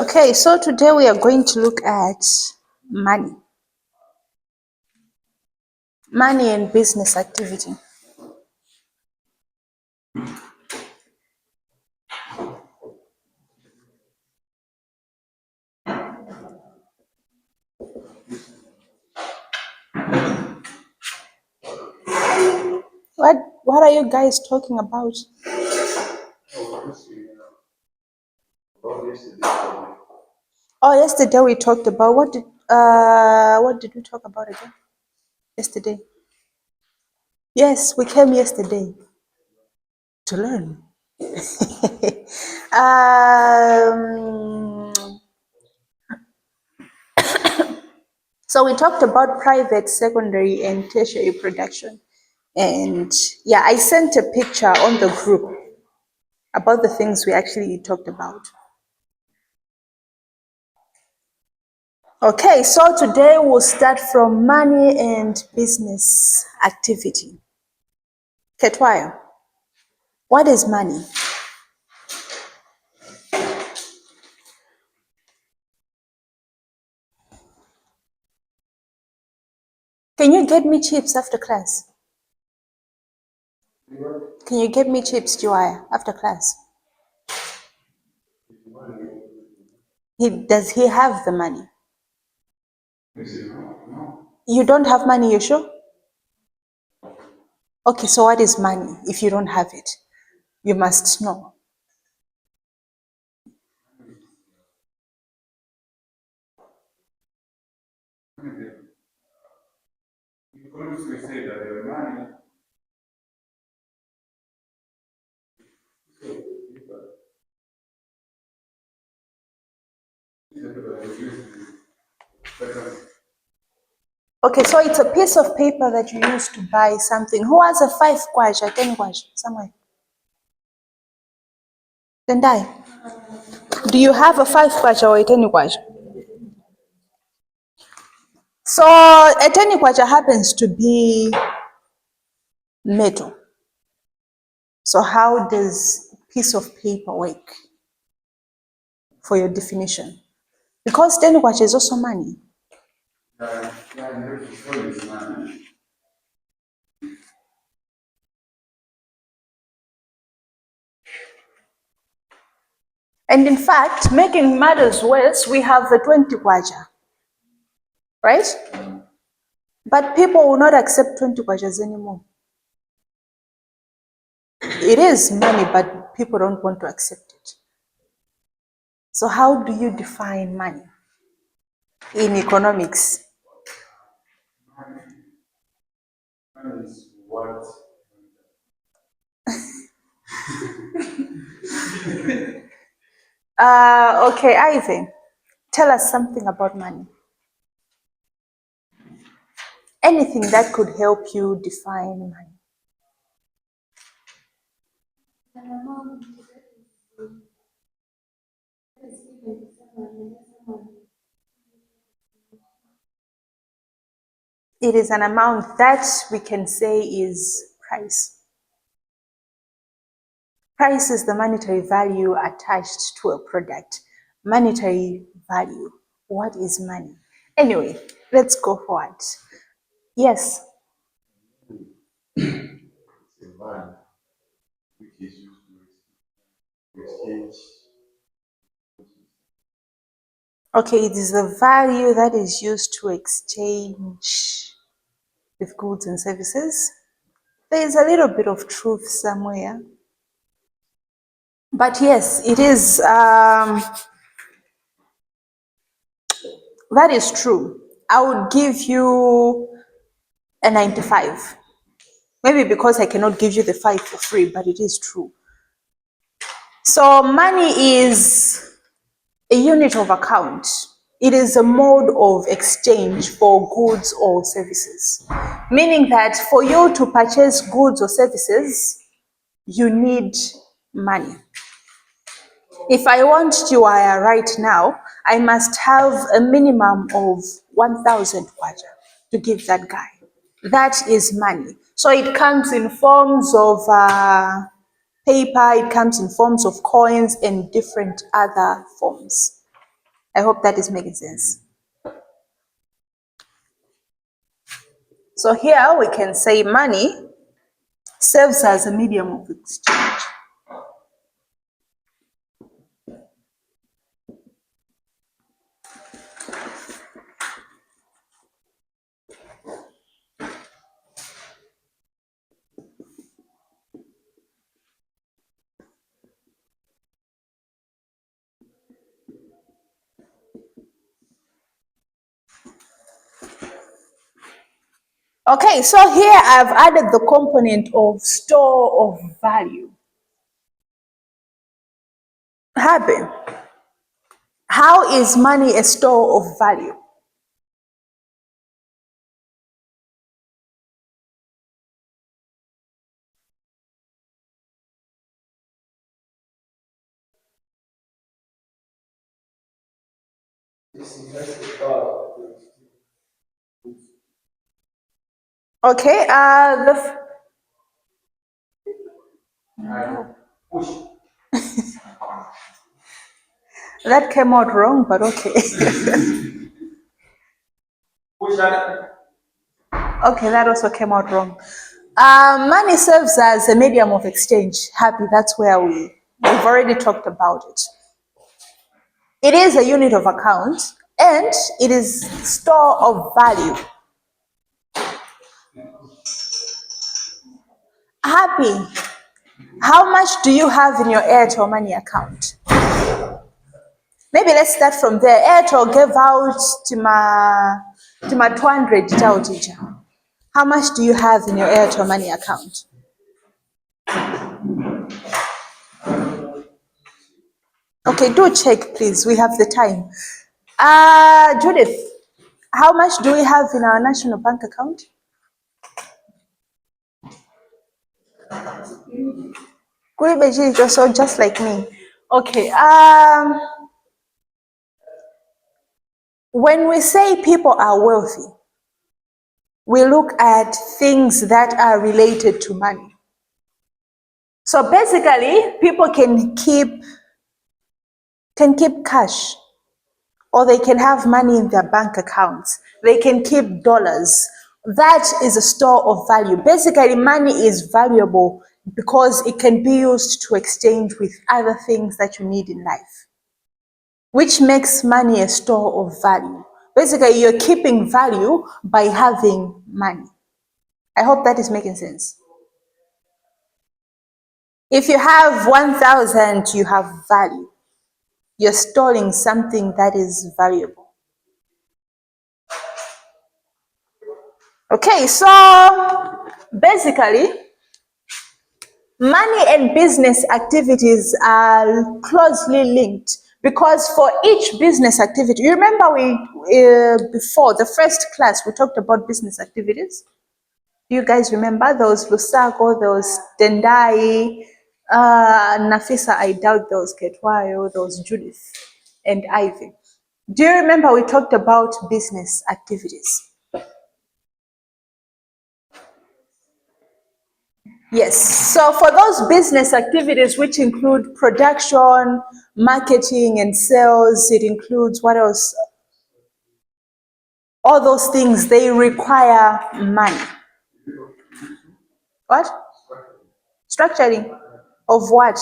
Okay, so today we are going to look at money, money and business activity. What are you guys talking about? Oh, yesterday we talked about what did we talk about again? Yesterday. Yes, we came yesterday to learn. um, so we talked about private, secondary, and tertiary production. And yeah, I sent a picture on the group about the things we actually talked about. Okay, so today we'll start from money and business activity. Ketwaya, what is money? Can you get me chips after class? Can you get me chips, Joaya, after class? Does he have the money? You don't have money, you sure? Okay, so what is money if you don't have it? You must know. Okay, so it's a piece of paper that you use to buy something. Who has a 5 kwacha, 10 kwacha, somewhere? Tendai, do you have a 5 kwacha or a 10 kwacha? So a 10 kwacha happens to be metal. So how does piece of paper work for your definition? Because 10 kwacha is also money. And in fact, making matters worse, we have the 20 kwacha, right? But people will not accept 20 kwachas anymore. It is money, but people don't want to accept it. So how do you define money in economics? Okay, Ivan, tell us something about money. Anything that could help you define money. It is an amount that we can say is price. Price is the monetary value attached to a product. Monetary value. What is money? Anyway, let's go forward. Yes. Okay, it is the value that is used to exchange with goods and services. There is a little bit of truth somewhere. But yes, it is, that is true. I would give you a 95. Maybe because I cannot give you the 5 for free, but it is true. So money is a unit of account. It is a mode of exchange for goods or services. Meaning that for you to purchase goods or services, you need money. If I want Chiwaya right now, I must have a minimum of 1,000 kwacha to give that guy. That is money. So it comes in forms of paper, it comes in forms of coins and different other forms. I hope that is making sense. So here we can say money serves as a medium of exchange. Okay, so here I've added the component of store of value. Happy. How is money a store of value? Okay, that came out wrong, but okay. Okay, that also came out wrong. Money serves as a medium of exchange. Happy, that's where we've already talked about it. It is a unit of account and it is store of value. Happy, how much do you have in your Airtel Money account? Maybe let's start from there. Airtel gave out to my 200 tao teacher. How much do you have in your Airtel Money account? Okay, do check, please. We have the time. Judith, how much do we have in our national bank account? So just like me. Okay. When we say people are wealthy, we look at things that are related to money. So basically, people can keep cash, or they can have money in their bank accounts. They can keep dollars. That is a store of value. Basically, money is valuable because it can be used to exchange with other things that you need in life, which makes money a store of value. Basically, you're keeping value by having money. I hope that is making sense. If you have 1,000, you have value. You're storing something that is valuable. Okay, so basically, money and business activities are closely linked because for each business activity, you remember before the first class, we talked about business activities. Do you guys remember those Lusako, those Tendai, Nafisa? I doubt those Ketwayo, those Judith and Ivy. Do you remember we talked about business activities? Yes. So for those business activities, which include production, marketing, and sales, it includes what else? All those things, they require money. What? Structuring of what?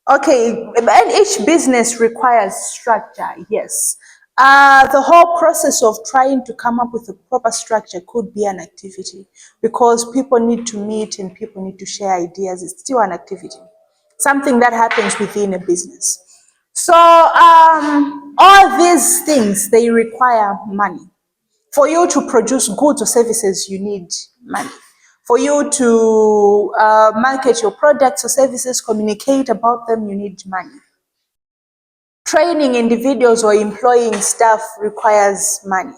Okay, and each business requires structure, yes. The whole process of trying to come up with a proper structure could be an activity because people need to meet and people need to share ideas. It's still an activity, something that happens within a business. So all these things, they require money. For you to produce goods or services, you need money. For you to market your products or services, communicate about them, you need money. Training individuals or employing staff requires money.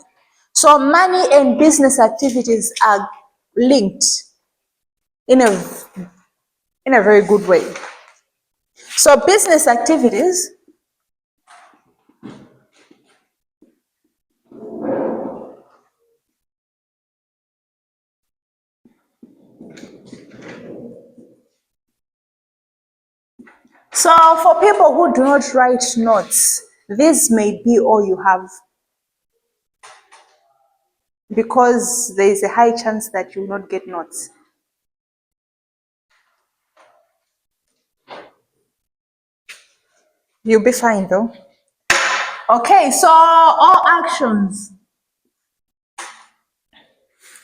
So money and business activities are linked in a very good way. So business activities So for people who do not write notes, this may be all you have, because there is a high chance that you will not get notes. You'll be fine though. Okay, so all actions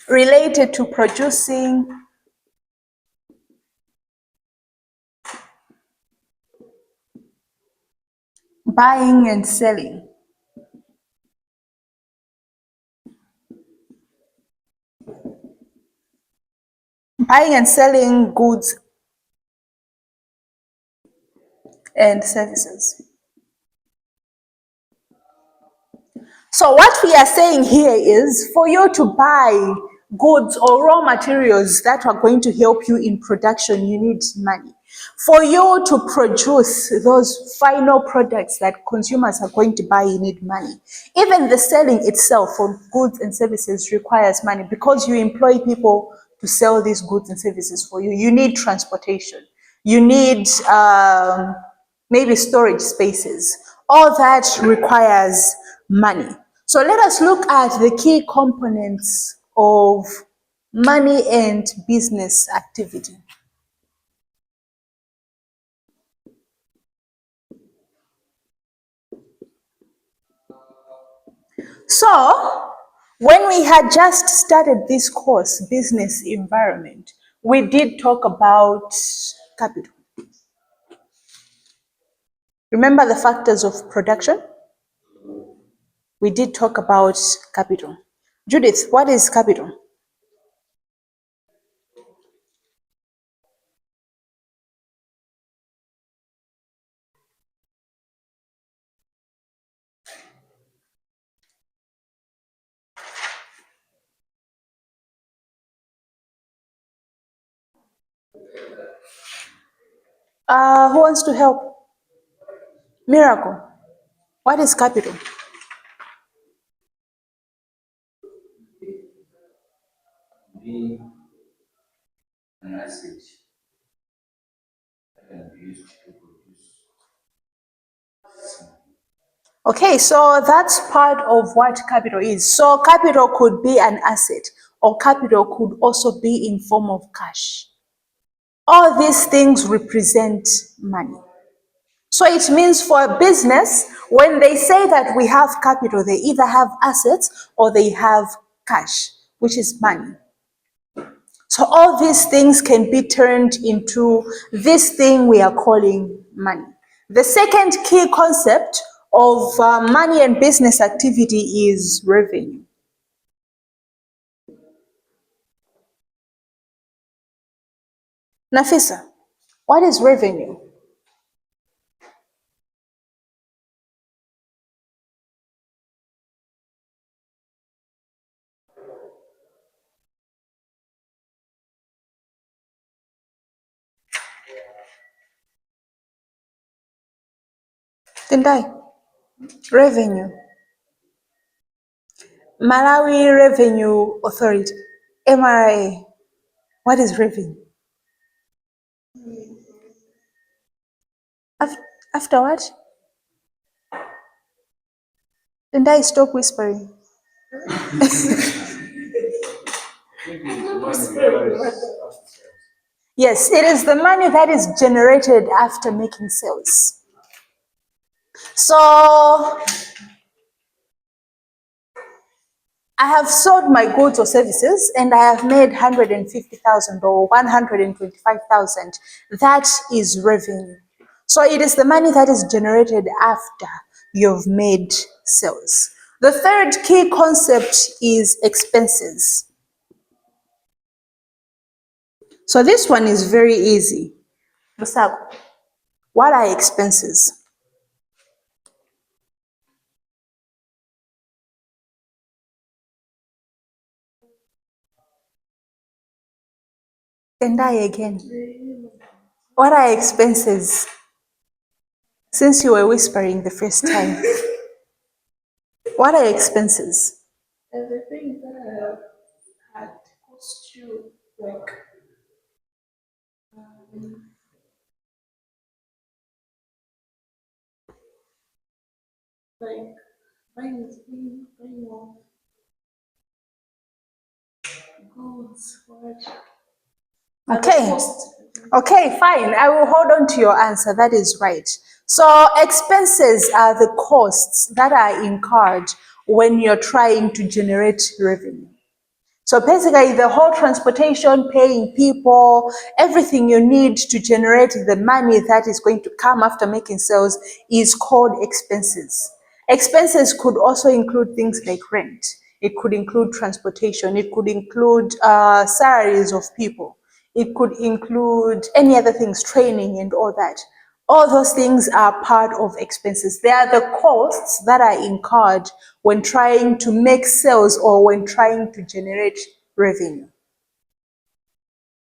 related to producing, buying and selling. Buying and selling goods and services. So what we are saying here is, for you to buy goods or raw materials that are going to help you in production, you need money. For you to produce those final products that consumers are going to buy, you need money. Even the selling itself for goods and services requires money, because you employ people to sell these goods and services for you. You need transportation. You need maybe storage spaces. All that requires money. So let us look at the key components of money and business activity. So when we had just started this course, business environment, we did talk about capital. Remember the factors of production? We did talk about capital. Judith, what is capital? Who wants to help? Miracle, what is capital? Being an asset that can be used to produce something. Okay, so that's part of what capital is. So capital could be an asset, or capital could also be in form of cash. All these things represent money. So it means for a business, when they say that we have capital, they either have assets or they have cash, which is money. So all these things can be turned into this thing we are calling money. The second key concept of money and business activity is revenue. Nafisa, what is revenue? Tendai, revenue. Malawi Revenue Authority, MRA. What is revenue? After what? Tendai, stop whispering. Yes, it is the money that is generated after making sales. So I have sold my goods or services and I have made 150,000 or 125,000. That is revenue. So it is the money that is generated after you've made sales. The third key concept is expenses. So this one is very easy. Lusago, what are expenses? And I again. What are expenses? Since you were whispering the first time. What are expenses? And the things that had cost you, like like buying of goods, what? Are the Okay. costs. Okay, fine. I will hold on to your answer. That is right. So expenses are the costs that are incurred when you're trying to generate revenue. So basically, the whole transportation, paying people, everything you need to generate the money that is going to come after making sales is called expenses. Expenses could also include things like rent. It could include transportation. It could include salaries of people. It could include any other things, training and all that. All those things are part of expenses. They are the costs that are incurred when trying to make sales or when trying to generate revenue.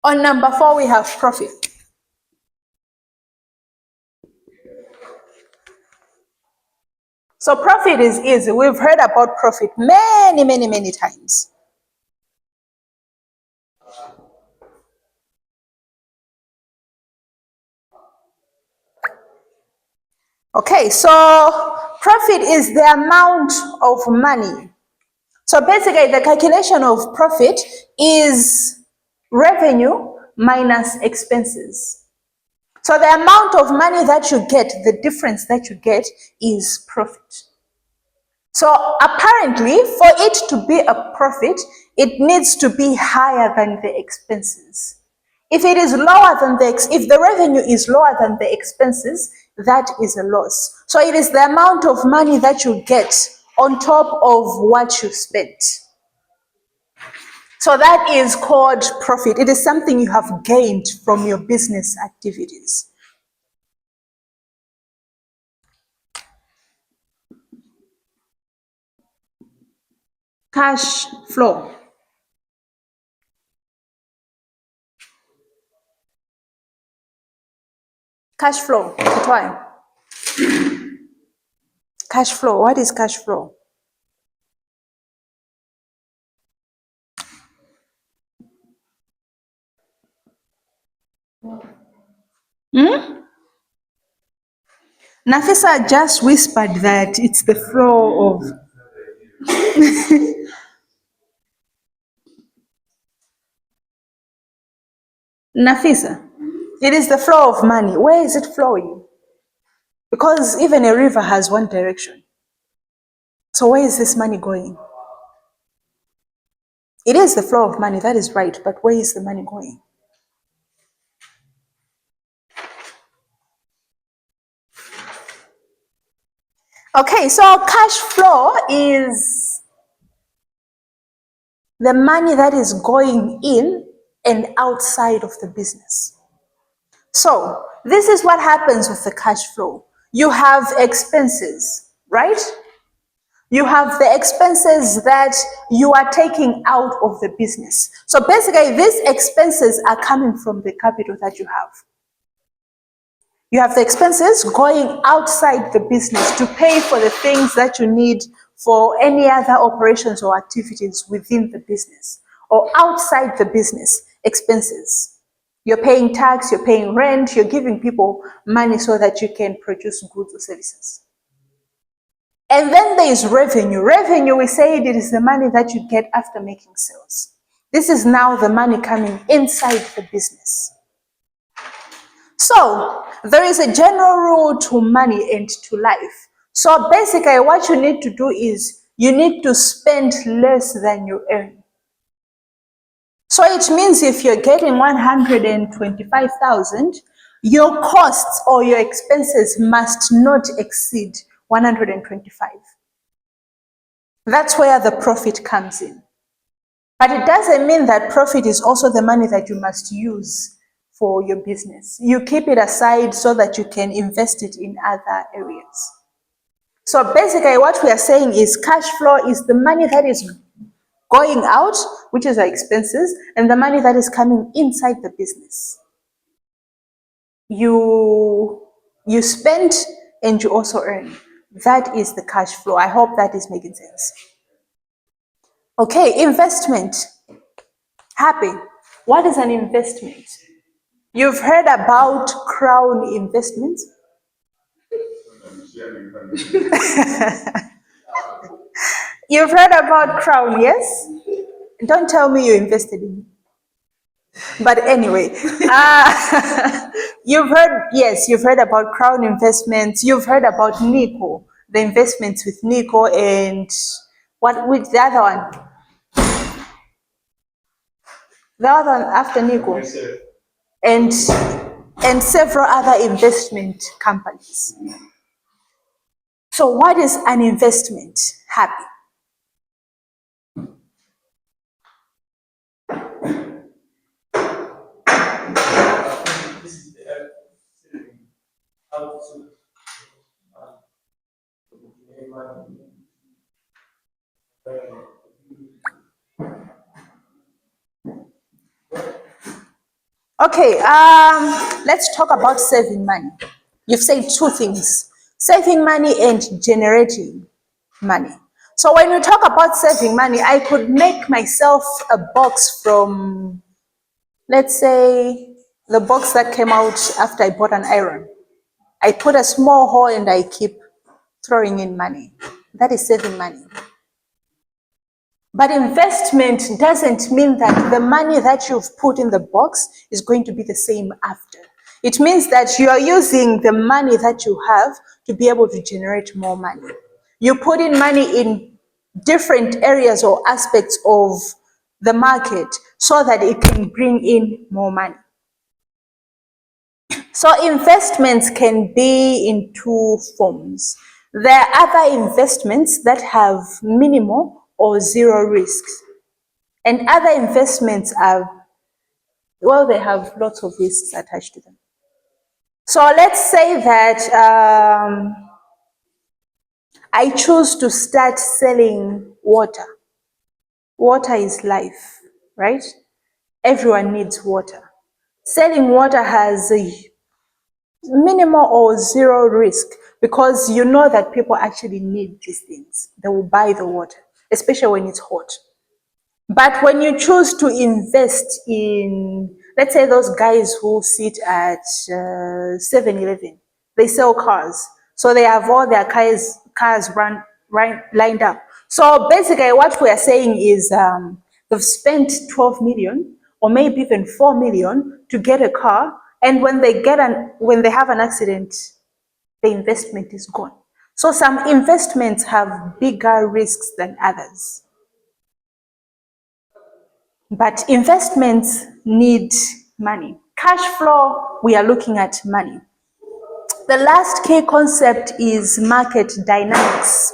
On number 4, we have profit. So profit is easy. We've heard about profit many, many, many times. Okay, so profit is the amount of money. So basically, the calculation of profit is revenue minus expenses. So the amount of money that you get, the difference that you get is profit. So apparently, for it to be a profit, it needs to be higher than the expenses. If it is lower than if the revenue is lower than the expenses, that is a loss. So it is the amount of money that you get on top of what you spent. So that is called profit. It is something you have gained from your business activities. Cash flow. Cash flow. Why? Cash flow. What is cash flow? Nafisa just whispered that it's the flow of. Nafisa, it is the flow of money. Where is it flowing? Because even a river has one direction. So where is this money going? It is the flow of money, that is right, but where is the money going? Okay, so cash flow is the money that is going in and outside of the business. So this is what happens with the cash flow. You have expenses, right? You have the expenses that you are taking out of the business. So basically, these expenses are coming from the capital that you have. You have the expenses going outside the business to pay for the things that you need for any other operations or activities within the business or outside the business expenses. You're paying tax, you're paying rent, you're giving people money so that you can produce goods or services. And then there is revenue. Revenue, we said it is the money that you get after making sales. This is now the money coming inside the business. So there is a general rule to money and to life. So basically what you need to do is you need to spend less than you earn. So it means if you're getting 125,000, your costs or your expenses must not exceed 125. That's where the profit comes in. But it doesn't mean that profit is also the money that you must use for your business. You keep it aside so that you can invest it in other areas. So basically what we are saying is cash flow is the money that is going out, which is our expenses, and the money that is coming inside the business. You spend and you also earn. That is the cash flow. I hope that is making sense. Okay, investment. Happy. What is an investment? You've heard about Crown Investments? You've heard about Crown, yes? Don't tell me you invested in it. But anyway, you've heard about Crown Investments. You've heard about Nico, the investments with Nico, and with the other one? The other one after Nico, and several other investment companies. So what is an investment, Happy? Okay, let's talk about saving money. You've said two things: saving money and generating money. So when we talk about saving money, I could make myself a box from, let's say, the box that came out after I bought an iron. I put a small hole and I keep throwing in money. That is saving money. But investment doesn't mean that the money that you've put in the box is going to be the same after. It means that you are using the money that you have to be able to generate more money. You put in money in different areas or aspects of the market so that it can bring in more money. So investments can be in two forms. There are other investments that have minimal or zero risks. And other investments are, well, they have lots of risks attached to them. So let's say that I choose to start selling water. Water is life, right? Everyone needs water. Selling water has a minimal or zero risk because you know that people actually need these things. They will buy the water, especially when it's hot. But when you choose to invest in, let's say, those guys who sit at 7-Eleven, they sell cars. So they have all their cars lined up. So basically what we are saying is they've spent 12 million or maybe even 4 million to get a car. And when they have an accident, the investment is gone. So some investments have bigger risks than others. But investments need money. Cash flow, we are looking at money. The last key concept is market dynamics.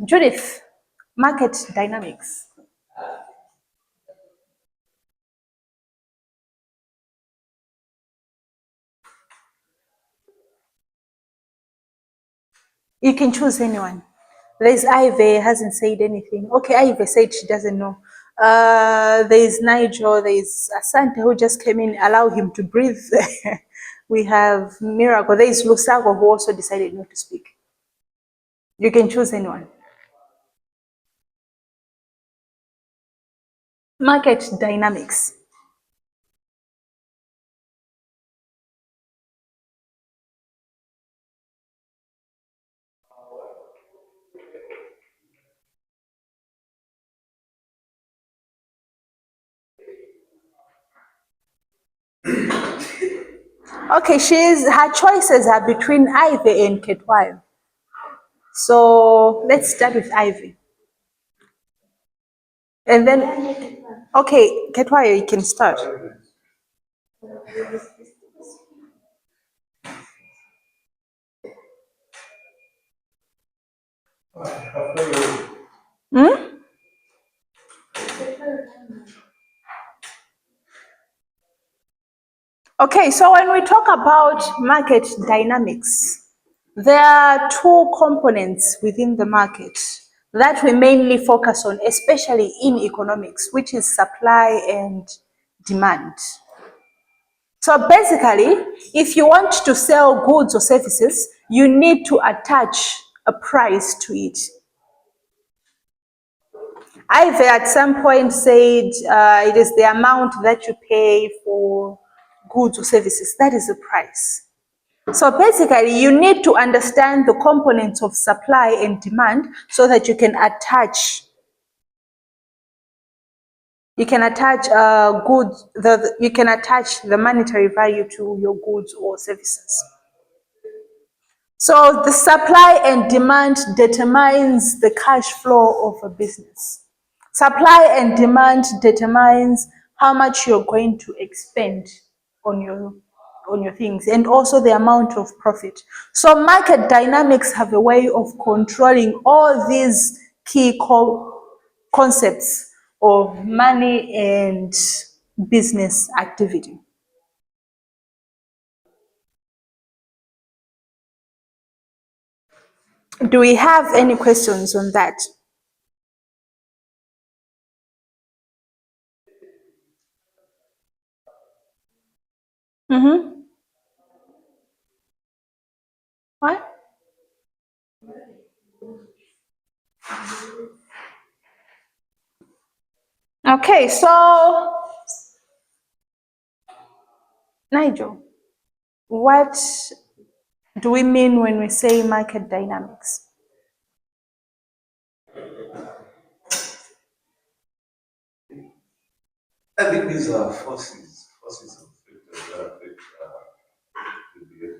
Judith, market dynamics. You can choose anyone. There's Ivy, hasn't said anything. Okay, Ivy said she doesn't know. There's Nigel, there's Asante who just came in, allow him to breathe. We have Miracle, there's Lusago who also decided not to speak. You can choose anyone. Market dynamics. Okay, her choices are between Ivy and Ketwayo. So let's start with Ivy. And then, okay, Ketwayo, you can start. Okay, so when we talk about market dynamics, there are two components within the market that we mainly focus on, especially in economics, which is supply and demand. So basically, if you want to sell goods or services, you need to attach a price to it. Ivy at some point said it is the amount that you pay for goods or services. That is the price. So basically, you need to understand the components of supply and demand so that you can attach goods. You can attach the monetary value to your goods or services. So the supply and demand determines the cash flow of a business. Supply and demand determines how much you're going to expend on your things, and also the amount of profit. So market dynamics have a way of controlling all these key concepts of money and business activity. Do we have any questions on that? Mm-hmm. What? Okay, so Nigel, what do we mean when we say market dynamics? I think these are forces of factors that affect the behavior.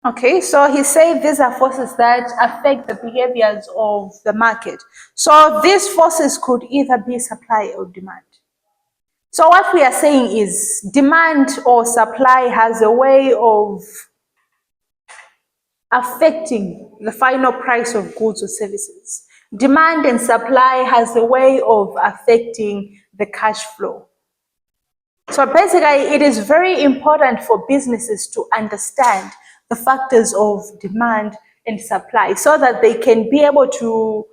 Okay, so he said these are forces that affect the behaviors of the market. So these forces could either be supply or demand. So what we are saying is demand or supply has a way of affecting the final price of goods or services. Demand and supply has a way of affecting the cash flow. So basically, it is very important for businesses to understand the factors of demand and supply so that they can be able to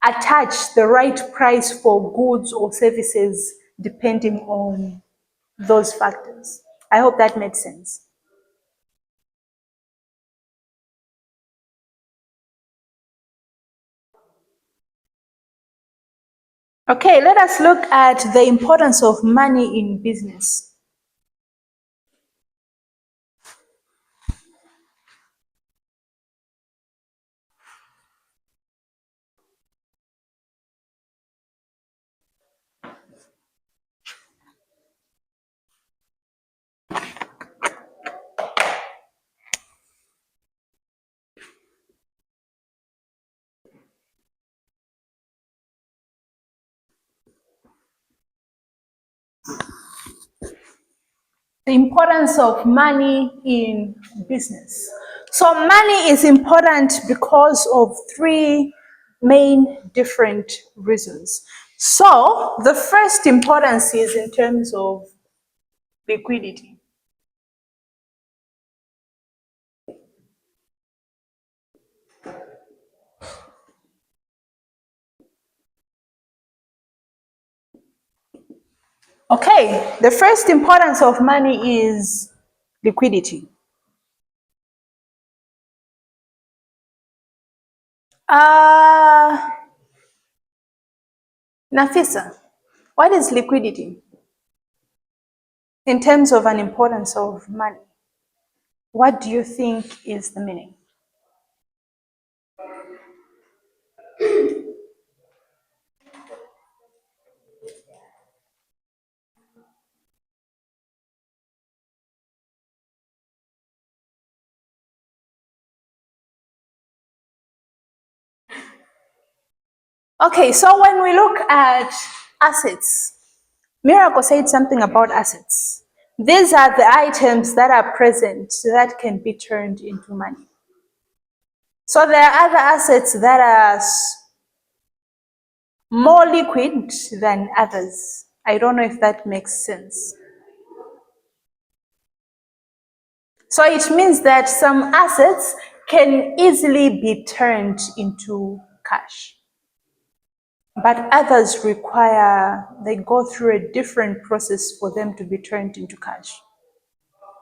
attach the right price for goods or services depending on those factors. I hope that made sense. Okay, let us look at the importance of money in business. The importance of money in business. So money is important because of three main different reasons. So the first importance is in terms of liquidity. Okay, the first importance of money is liquidity. Nafisa, what is liquidity in terms of an importance of money? What do you think is the meaning? Okay, so when we look at assets, Miracle said something about assets. These are the items that are present that can be turned into money. So there are other assets that are more liquid than others. I don't know if that makes sense. So it means that some assets can easily be turned into cash, but others they go through a different process for them to be turned into cash.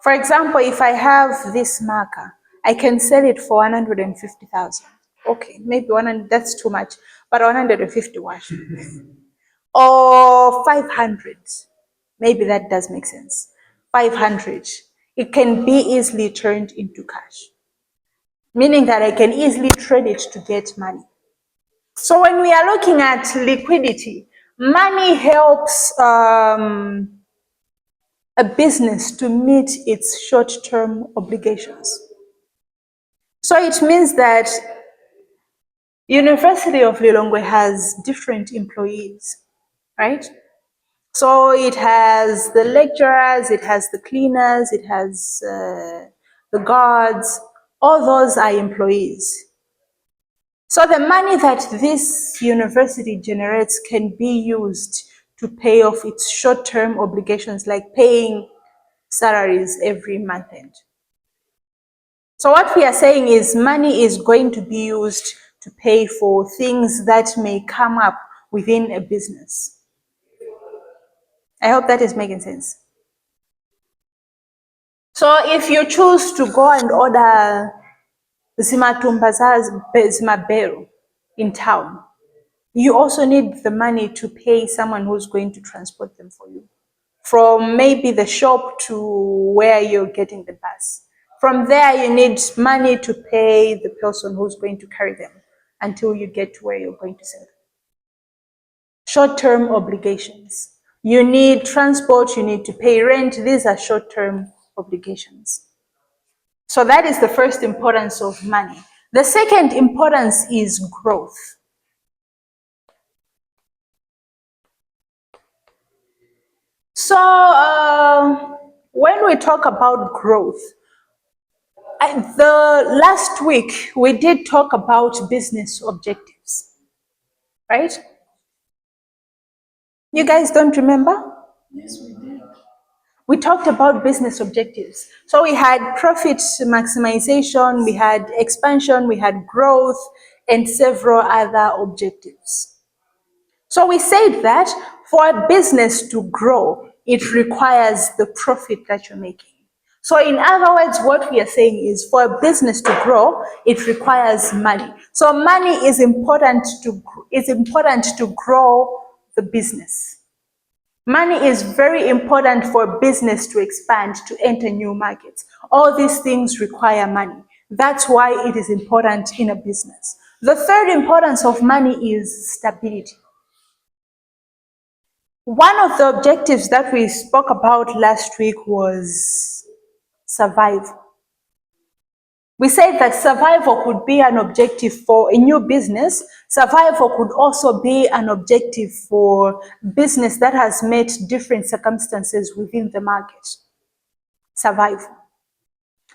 For example, if I have this marker, I can sell it for 150,000. Okay, maybe 100, that's too much, but 151 or 500. Maybe that does make sense. 500. it can be easily turned into cash, meaning that I can easily trade it to get money. So when we are looking at liquidity, money helps a business to meet its short-term obligations. So it means that University of Lilongwe has different employees, right? So it has the lecturers, it has the cleaners, it has the guards. All those are employees. So the money that this university generates can be used to pay off its short-term obligations, like paying salaries every month end. So what we are saying is money is going to be used to pay for things that may come up within a business. I hope that is making sense. So if you choose to go and order Zimabero in town, you also need the money to pay someone who's going to transport them for you, from maybe the shop to where you're getting the bus. From there, you need money to pay the person who's going to carry them until you get to where you're going to sell them. Short-term obligations. You need transport, you need to pay rent. These are short-term obligations. So that is the first importance of money. The second importance is growth. So when we talk about growth, the last week we did talk about business objectives, right? You guys don't remember? Yes, we did. We talked about business objectives. So we had profit maximization, we had expansion, we had growth, and several other objectives. So we said that for a business to grow, it requires the profit that you're making. So in other words, what we are saying is for a business to grow, it requires money. So money is important to grow the business. Money is very important for business to expand, to enter new markets. All these things require money. That's why it is important in a business. The third importance of money is stability. One of the objectives that we spoke about last week was survival. We said that survival could be an objective for a new business. Survival could also be an objective for business that has met different circumstances within the market. Survival.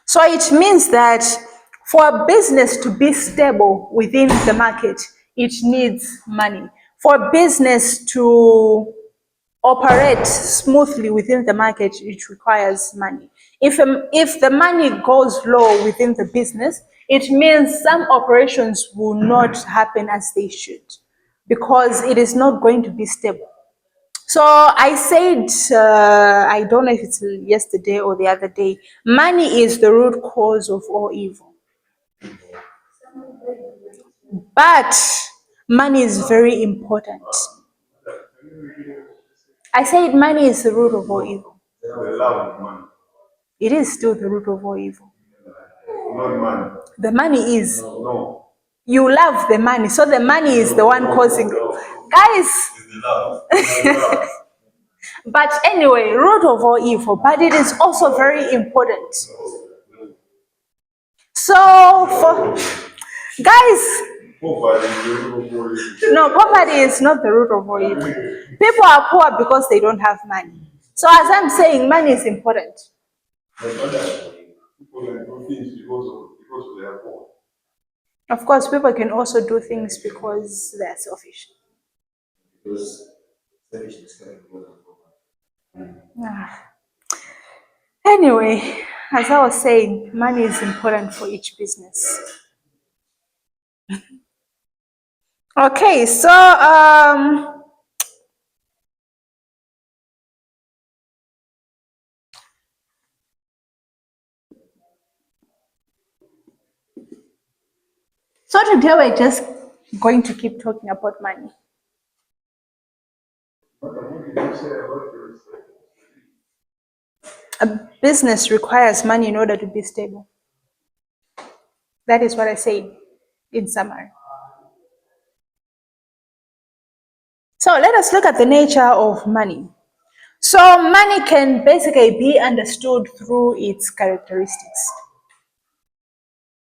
So it means that for a business to be stable within the market, it needs money. For a business to operate smoothly within the market, it requires money. If the money goes low within the business, it means some operations will not happen as they should because it is not going to be stable. So I said, I don't know if it's yesterday or the other day, money is the root cause of all evil. But money is very important. I said money is the root of all evil. The love of money. It is still the root of all evil. Not money. The money is. No. You love the money, so the money is the one causing it. Guys. It's the love. It's the love. But anyway, root of all evil, but it is also very important. So for guys, no, poverty is not the root of all evil. People are poor because they don't have money. So as I'm saying, money is important. Of course, people can also do things because they're selfish. Because selfishness can be more than poverty. Anyway, as I was saying, money is important for each business. Okay, so today we're just going to keep talking about money. A business requires money in order to be stable. That is what I say in summary. So let us look at the nature of money. So money can basically be understood through its characteristics.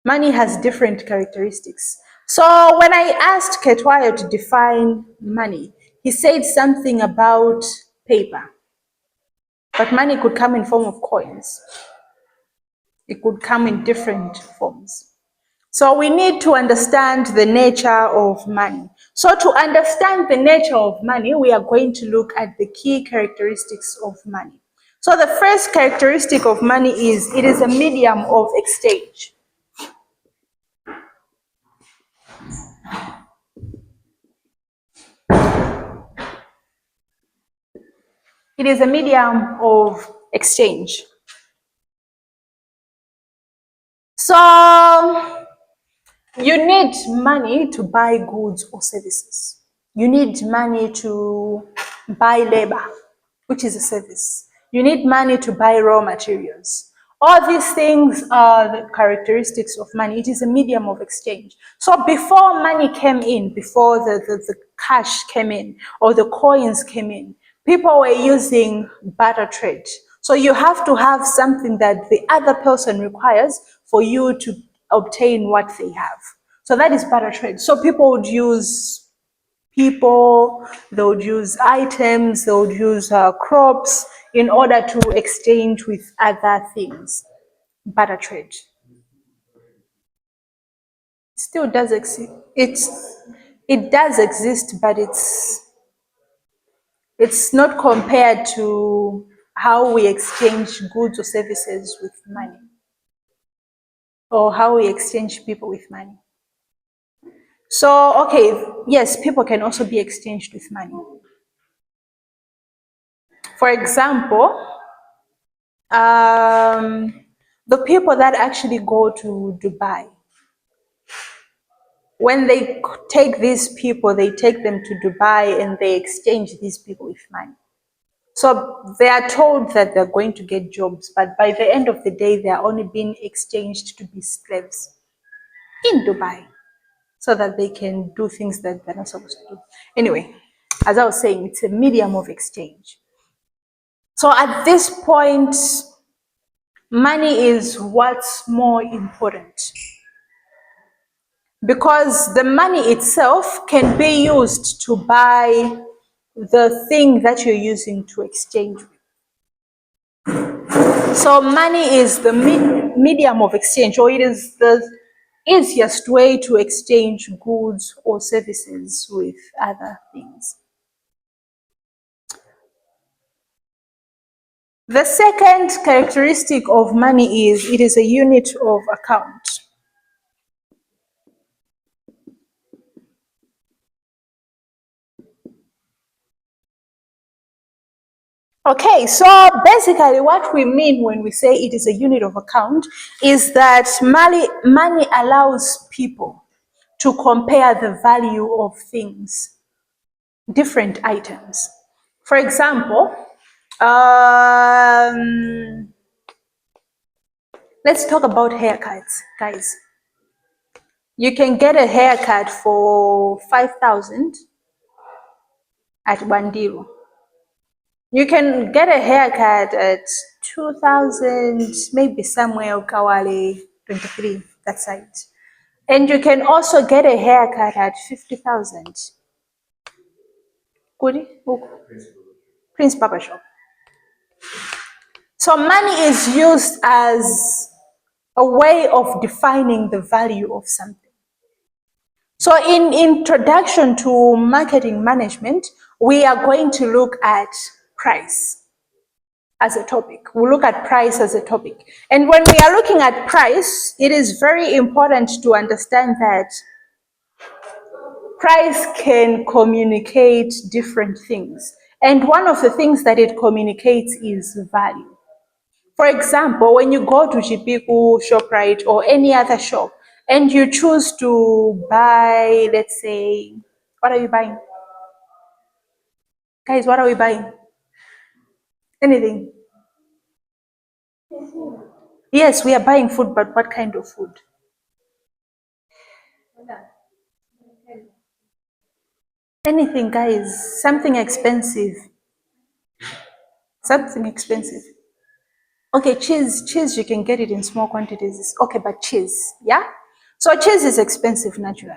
Money has different characteristics. So when I asked Ketwayo to define money, he said something about paper. But money could come in form of coins. It could come in different forms. So we need to understand the nature of money. So to understand the nature of money, we are going to look at the key characteristics of money. So the first characteristic of money is it is a medium of exchange. It is a medium of exchange. So you need money to buy goods or services. You need money to buy labor, which is a service. You need money to buy raw materials. All these things are the characteristics of money. It is a medium of exchange. So before money came in, before the cash came in or the coins came in, people were using barter trade. So you have to have something that the other person requires for you to obtain what they have. So that is barter trade. So people would use people, they would use items, they would use crops in order to exchange with other things. Barter trade still does exist. It does exist, but it's not compared to how we exchange goods or services with money, or how we exchange people with money. So, okay, yes, people can also be exchanged with money. For example, the people that actually go to Dubai, when they take these people, they take them to Dubai and they exchange these people with money. So they are told that they're going to get jobs, but by the end of the day, they are only being exchanged to be slaves in Dubai so that they can do things that they're not supposed to do. Anyway, as I was saying, it's a medium of exchange. So at this point, money is what's more important, because the money itself can be used to buy the thing that you're using to exchange with. So money is the medium of exchange, or it is the easiest way to exchange goods or services with other things. The second characteristic of money is it is a unit of account. Okay, so basically what we mean when we say it is a unit of account is that money allows people to compare the value of things, different items. For example, let's talk about haircuts, guys. You can get a haircut for 5,000 at Bandiro. You can get a haircut at 2,000, maybe somewhere Kawale 23, that side. And you can also get a haircut at 50,000. Kudi? Prince Papa Shop. So money is used as a way of defining the value of something. So in introduction to marketing management, we are going to look at price as a topic. We'll look at price as a topic. And when we are looking at price, it is very important to understand that price can communicate different things. And one of the things that it communicates is value. For example, when you go to Jipiku, ShopRite, or any other shop, and you choose to buy, let's say, what are you buying? Guys, what are we buying? Anything. Yes, we are buying food, but what kind of food? Anything, guys. Something expensive. Something expensive. Okay, cheese, you can get it in small quantities. Okay, but cheese, yeah? So cheese is expensive naturally.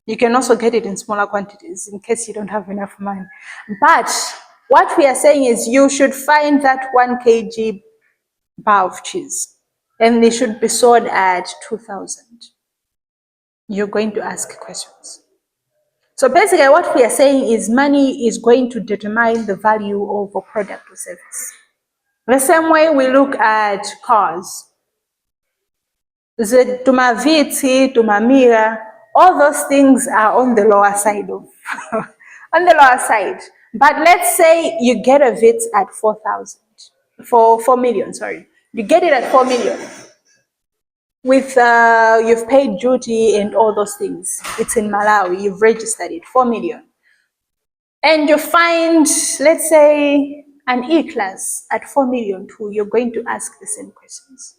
You can also get it in smaller quantities in case you don't have enough money. But what we are saying is you should find that 1 kg bar of cheese and they should be sold at 2,000. You're going to ask questions. So basically what we are saying is money is going to determine the value of a product or service. The same way we look at cars. The tumaviti, tumamira, all those things are on the lower side of on the lower side. But let's say you get a VIT at 4,000, for 4 million, sorry. You get it at 4 million with you've paid duty and all those things. It's in Malawi, you've registered it, 4 million. And you find, let's say, an E-class at 4 million too, you're going to ask the same questions.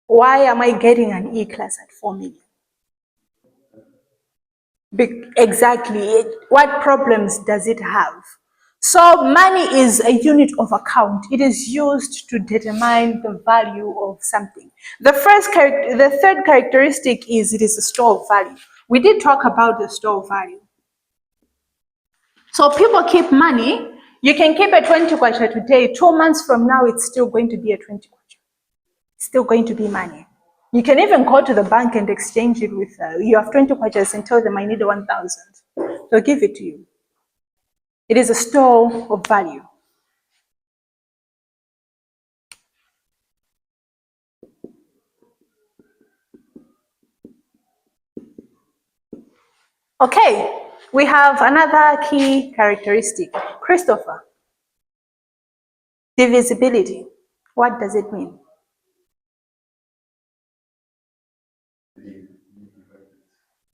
Why am I getting an E-class at 4 million? Exactly. What problems does it have? So money is a unit of account. It is used to determine the value of something. The third characteristic is it is a store of value. We did talk about the store of value. So people keep money. You can keep a 20 kwacha today. 2 months from now, it's still going to be a 20 kwacha. It's still going to be money. You can even go to the bank and exchange it with, you have 20 kwachas and tell them I need 1,000. They'll give it to you. It is a store of value. Okay, we have another key characteristic. Christopher, divisibility. What does it mean?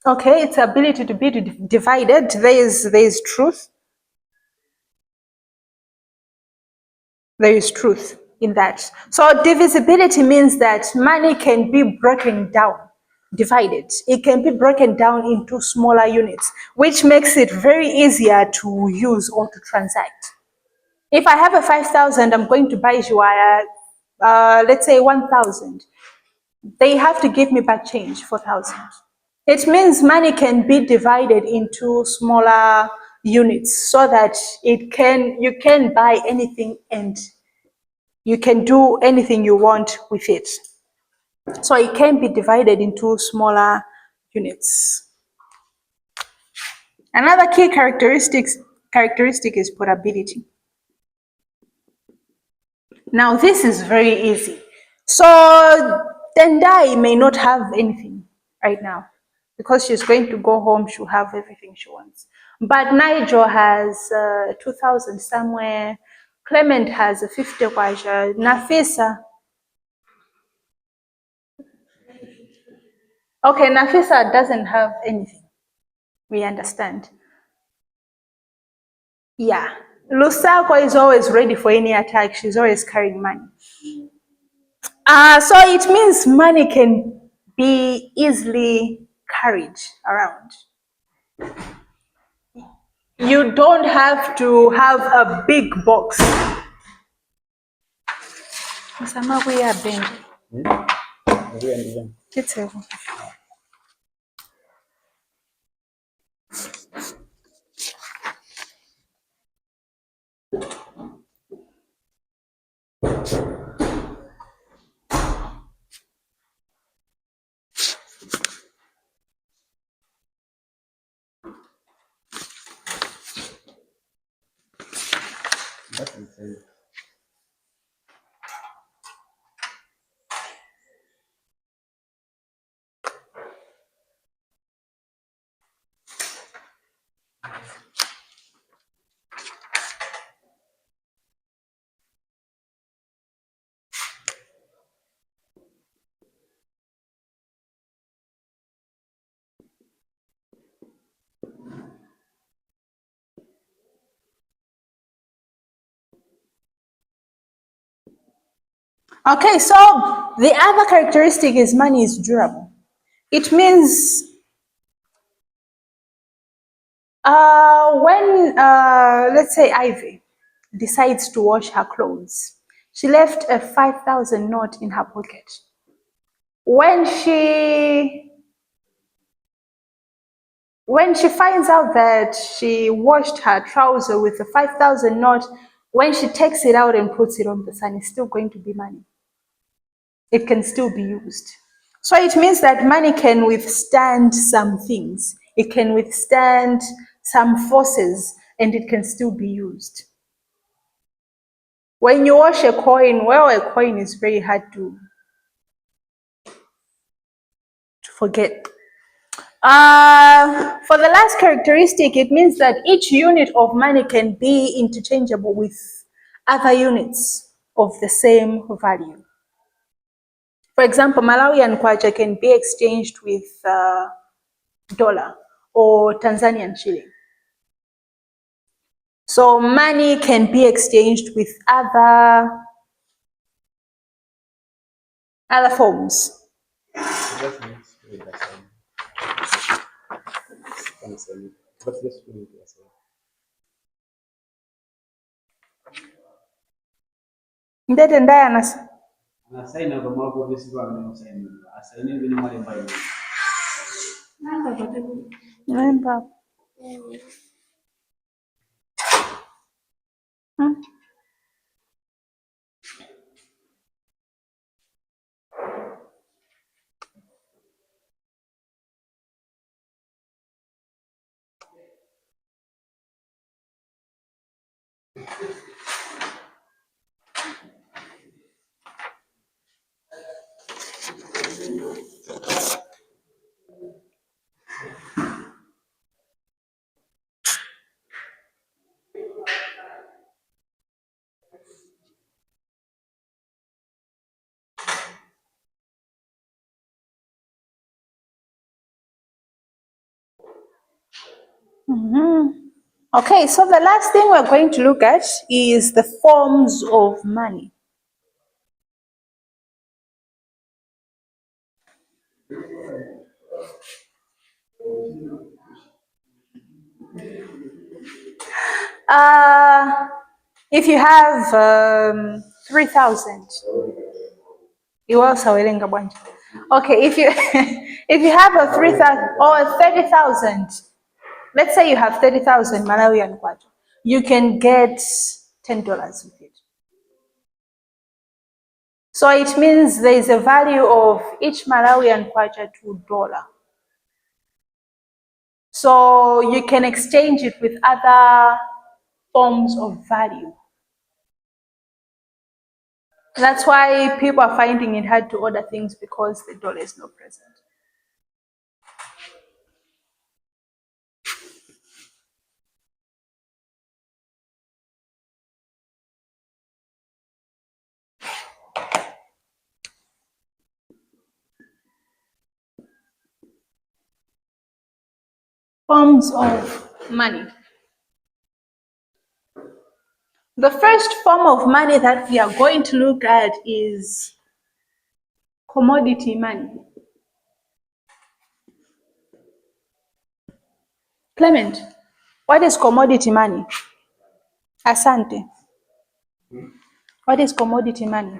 Okay, it's ability to be divided. There is truth. There is truth in that. So divisibility means that money can be broken down, divided. It can be broken down into smaller units, which makes it very easier to use or to transact. If I have a 5,000, I'm going to buy Juaya, let's say 1,000. They have to give me back change, 4,000. It means money can be divided into smaller units so that you can buy anything and you can do anything you want with it. So it can be divided into smaller units. Another key characteristic is portability. Now this is very easy. So Tendai may not have anything right now because she's going to go home, she'll have everything she wants. But Nigel has 2,000 somewhere, Clement has a 50 kwaja, Nafisa. Okay, Nafisa doesn't have anything. We understand. Yeah. Lusako is always ready for any attack. She's always carrying money. So it means money can be easily carried around. You don't have to have a big box. Okay, so the other characteristic is money is durable. It means when, let's say, Ivy decides to wash her clothes, she left a 5,000 note in her pocket. When she finds out that she washed her trouser with a 5,000 note, when she takes it out and puts it on the sun, it's still going to be money. It can still be used. So it means that money can withstand some things. It can withstand some forces, and it can still be used. When you wash a coin, well, a coin is very hard to forget. For the last characteristic, it means that each unit of money can be interchangeable with other units of the same value. For example, Malawian kwacha can be exchanged with dollar or Tanzanian shilling. So money can be exchanged with other forms. Ndete ndaya nasa. Naimba. Okay, so the last thing we're going to look at is the forms of money. If you have 3,000, you also will. Okay, if you if you have a 3,000 or 30,000, let's say you have 30,000 Malawian kwacha, you can get $10 with it. So it means there is a value of each Malawian kwacha $2. So you can exchange it with other forms of value. That's why people are finding it hard to order things, because the dollar is not present. Forms of money. The first form of money that we are going to look at is commodity money. Clement, what is commodity money? Asante. What is commodity money?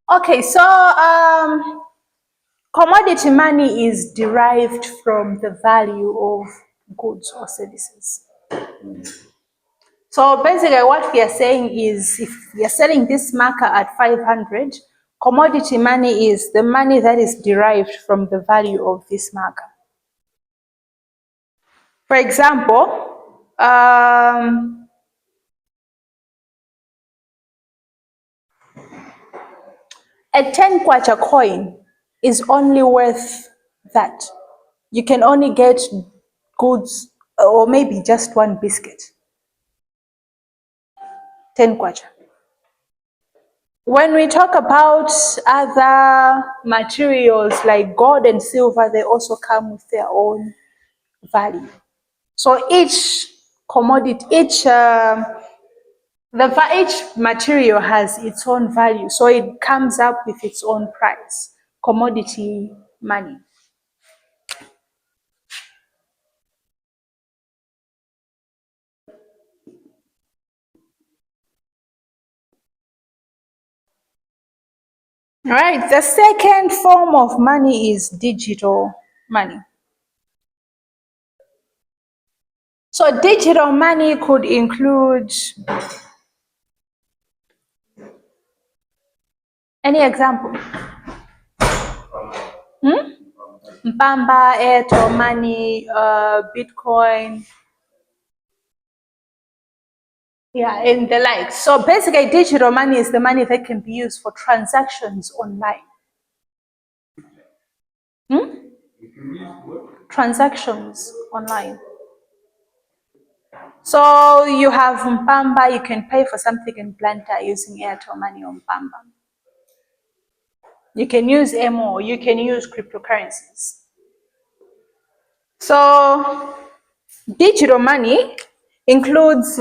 Okay, so commodity money is derived from the value of goods or services. So basically what we are saying is, if we are selling this marker at 500, commodity money is the money that is derived from the value of this marker. For example, a 10 kwacha coin is only worth that. You can only get goods or maybe just one biscuit. 10 kwacha. When we talk about other materials like gold and silver, they also come with their own value. So each commodity, each material has its own value. So it comes up with its own price. Commodity money. All right, the second form of money is digital money. So digital money could include any example? Mpamba, Airtel money, Bitcoin, yeah, and the like. So basically, digital money is the money that can be used for transactions online. Transactions online. So you have Mpamba, you can pay for something in Blantyre using Airtel money on Mpamba. You can use MO, you can use cryptocurrencies. So digital money includes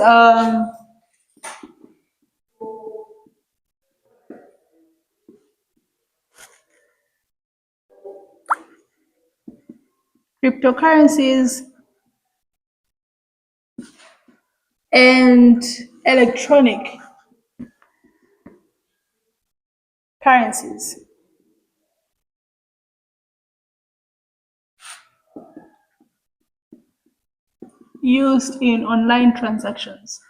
cryptocurrencies and electronic currencies. Used in online transactions.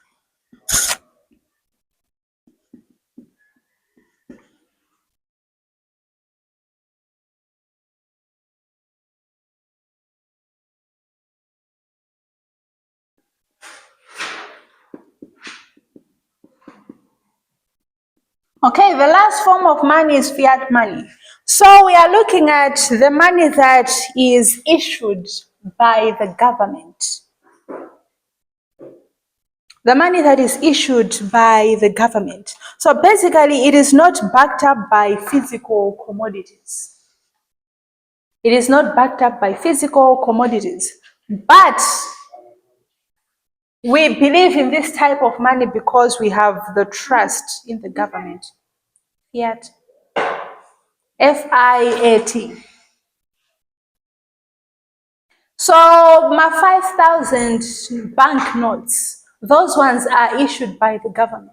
Okay, the last form of money is fiat money. So we are looking at the money that is issued by the government. The money that is issued by the government. So basically, it is not backed up by physical commodities. It is not backed up by physical commodities. But we believe in this type of money because we have the trust in the government. Fiat. F-I-A-T. So my 5,000 banknotes, those ones are issued by the government.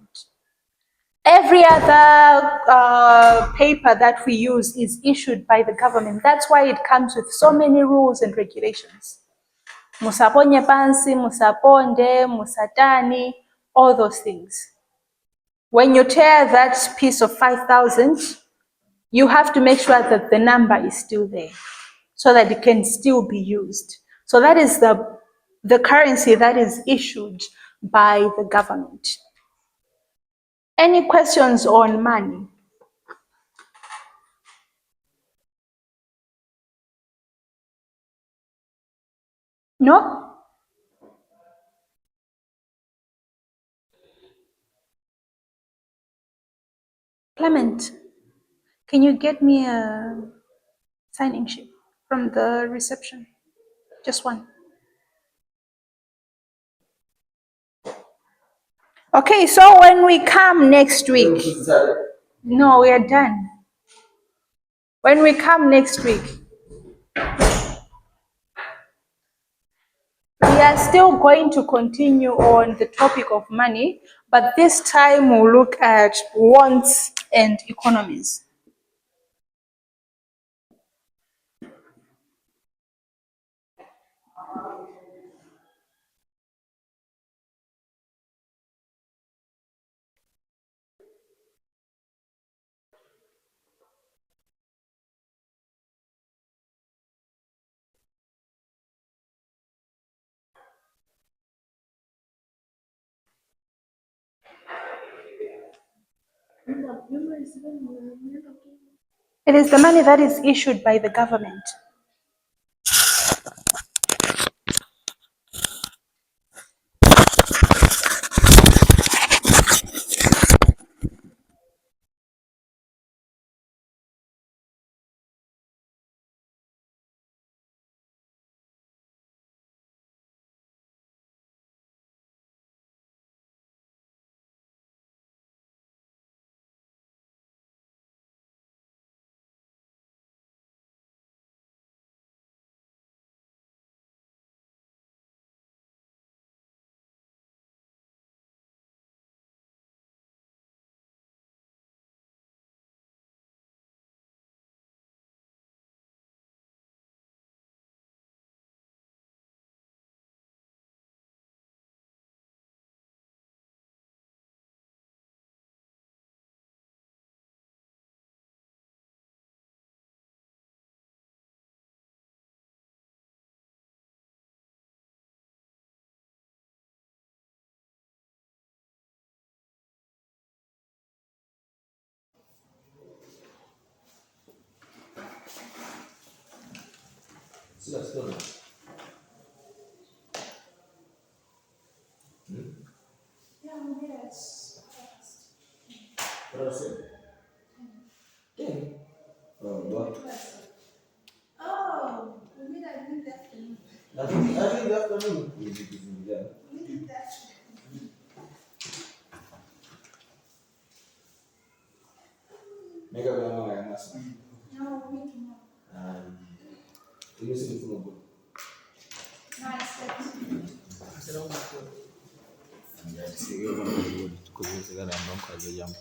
Every other paper that we use is issued by the government. That's why it comes with so many rules and regulations. Musaponye pansi, musaponde, musatani, all those things. When you tear that piece of 5,000, you have to make sure that the number is still there so that it can still be used. So that is the currency that is issued by the government. Any questions on money? No? Clement, can you get me a sign-in sheet from the reception? Just one. Okay, so when we come next week, no, we are done. When we come next week, we are still going to continue on the topic of money, but this time we'll look at wants and economies. It is the money that is issued by the government. still not. Yeah, yes. What I said? 10. Oh, what? Oh, we mean I did that afternoon. I think the afternoon. We did that. Make up your mind, I'm asking. No, we tomorrow. You see the phone book. No, I slept. Ndio, sio hiyo tuko zile zile ndio kwa ajili yangu.